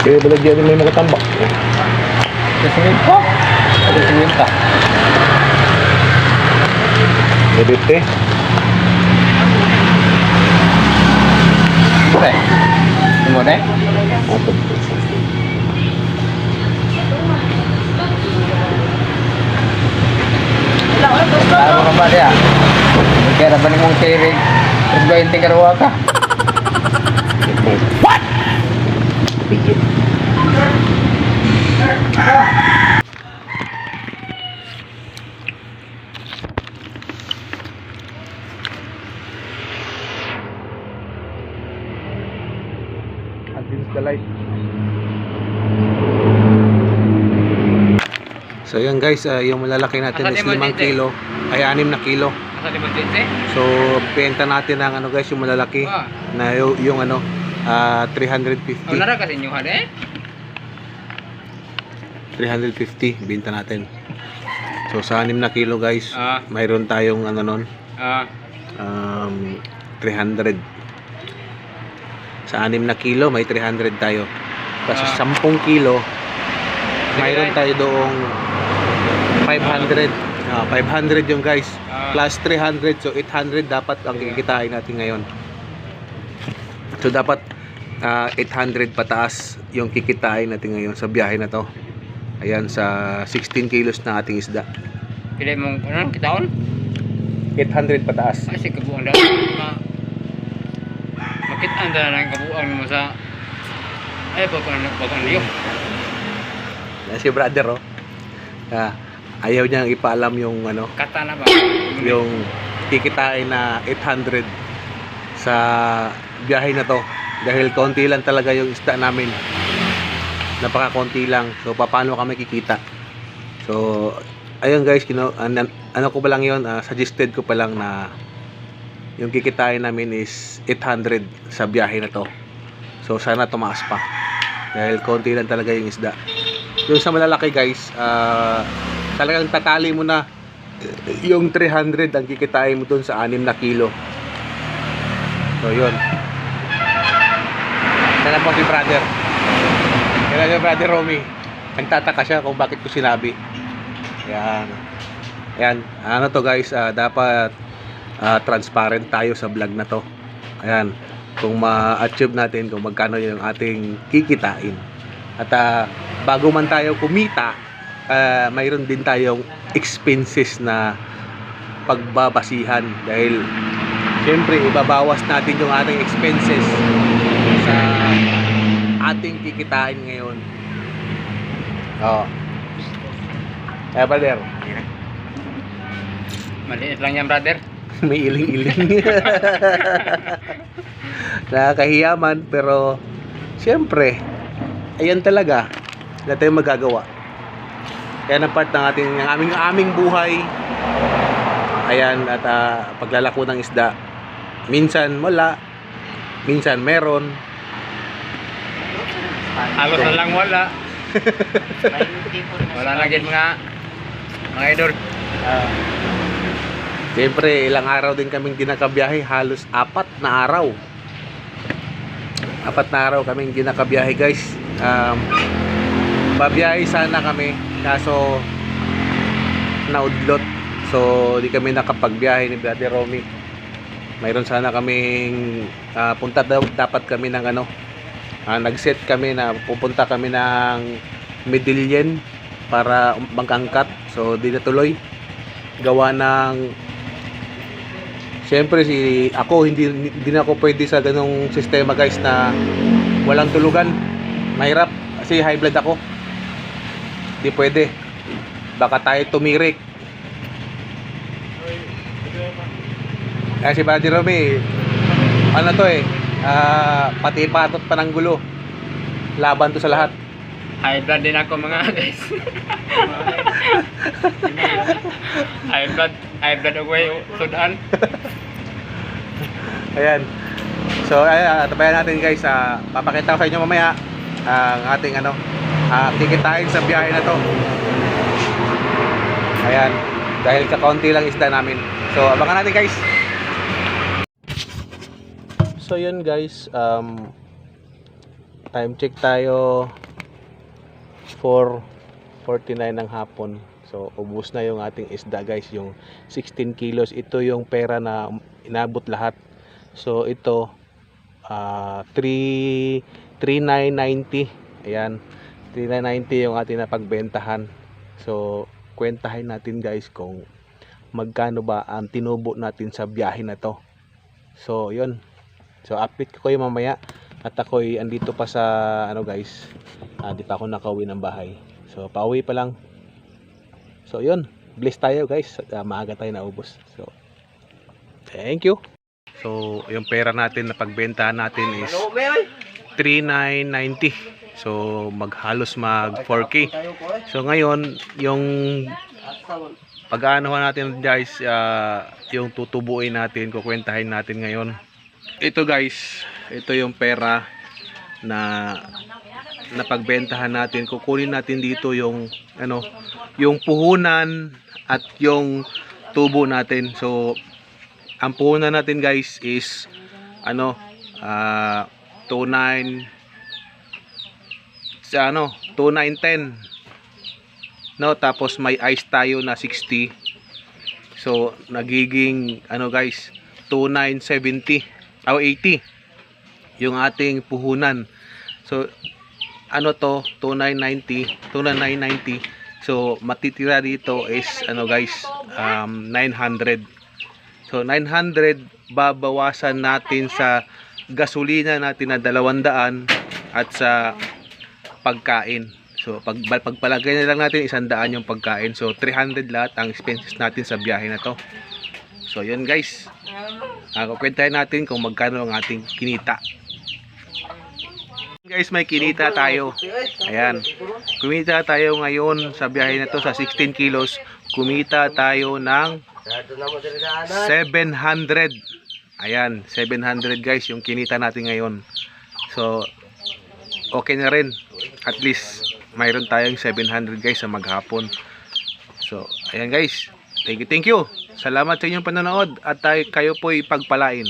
Kaya balagyan din may mga tambak. Kasingin ko. Kasingin ka. Debite. Oke. Tunggu deh. Tahu apa dia? Kira bani mong tirig. Terus gawin tigarwa ka. What? Pigit. Against the light. So yan guys, yung malalaki natin is 5 kilo ay 6 na kilo. Asa di magdite? So benta natin ang ano guys, yung malalaki na yung ano 350. Oh, nara kasi inyo hade. 350 benta natin. So sa 6 na kilo guys, mayroon tayong ano nun 300. Sa 6 na kilo may 300 tayo. Kasi 10 kilo mayroon tayo doong 500. 500 yung guys. Plus 300, so 800 dapat ang kikitain natin ngayon. So dapat 800 pataas yung kikitain natin ngayon sa biyahe na to. Ayan, sa 16 kilos na ating isda. Pilih mong ano kitaon? 800 pataas. Ay si kabuang dah. Makitaan dah lang kabuang mo sa ay pagkan liyo. Yan si brother ayaw niyang ipaalam yung ano, Kata na ba? yung kikitain na 800 sa biyahe na to dahil konti lang talaga yung isda namin, napaka-konti lang. So paano kami kikita? So ayun guys, ano ko pa lang yun, suggested ko pa lang na yung kikitain namin is 800 sa biyahe na to. So sana tumaas pa dahil konti lang talaga yung isda. Yung sa malalaki guys, talagang tatali mo na yung 300 ang kikitain mo dun sa 6 na kilo. So yun. Kaya po si brother. Kaya si brother Romy, nagtataka siya kung bakit ko sinabi. Yan. Ayan. Ano to guys, dapat transparent tayo sa vlog na to. Ayan. Kung ma-achieve natin kung magkano yung ating kikitain. At bago man tayo kumita, mayroon din tayong expenses na pagbabasihan dahil syempre ibabawas natin yung ating expenses sa ating kikitain ngayon. Kaya brother, Maliit lang yan brother. may iling-iling. Nakakahiyaman pero syempre ayan talaga, wala tayong magagawa. Kaya na part ng aming buhay. Ayan, at paglalako ng isda. Minsan wala, minsan meron. Halos na lang wala. Wala na gid mga idol. Siyempre, ilang araw din kaming ginakabiyahe. Halos 4 na araw. 4 na araw kaming ginakabiyahe guys. Babiyahe sana kami kaso naudlot, so di kami nakapagbiyahe ni Brother Romy. Mayroon sana kaming punta dapat kami ng ano, nag-set kami na pupunta kami ng Medellin para magangkat, so di natuloy gawa ng syempre ako hindi na ako pwede sa ganong sistema guys na walang tulugan. Mahirap kasi high blood ako. Di pwede. Baka tayo tumirik. Kasi si Brother Romy, ano to pati patot pa ng gulo. Laban to sa lahat. High blood din ako mga guys. high blood ako sudan. Ayan. So ayan, tabayan natin guys. Papakita ko sa inyo mamaya ang ating ano, kikitain sa biyahe na to. Ayan, dahil kakaunti lang isda namin. So abangan natin guys. So yun guys, Time check tayo 4:49 ng hapon. So ubos na yung ating isda guys, yung 16 kilos. Ito yung pera na inabot lahat. So ito 3990. Ayan, 3990 yung ating napagbentahan. So kwentahin natin guys kung magkano ba ang tinubo natin sa biyahe na to. So yun, so update ko kayo mamaya. At ako'y andito pa sa ano guys, di pa ako nakauwi ng bahay. So pauwi pa lang. So yun, bless tayo guys. Maaga tayo naubos. So thank you. So yung pera natin na pagbentahan natin is 3990. So maghalos mag 4K. So ngayon yung pag-aanohan natin guys, yung tutubuin natin, kukwentahin natin ngayon. Ito guys, ito yung pera na napagbentahan natin. Kukunin natin dito yung ano, yung puhunan at yung tubo natin. So ang puhunan natin guys is ano, 29 sa ano, 2910. No, tapos may ice tayo na 60. So nagiging ano guys, 2970 o 80 yung ating puhunan. So ano to, 2990. So matitira dito is ano guys, 900. So 900 babawasan natin sa gasolina natin na 200 at sa pagkain. So pagpalagay na lang natin 100 yung pagkain. So 300 lahat ang expenses natin sa biyahe na to. So yun guys, kukwentahin natin kung magkano ang ating kinita. Guys, may kinita tayo. Ayan, kumita tayo ngayon sa biyahe na to sa 16 kilos. Kumita tayo ng 700. Ayan, 700 guys yung kinita natin ngayon. So okay na rin, at least mayroon tayong 700 guys sa maghapon. So ayan guys, thank you. Salamat sa inyong panonood at kayo po'y pagpalain.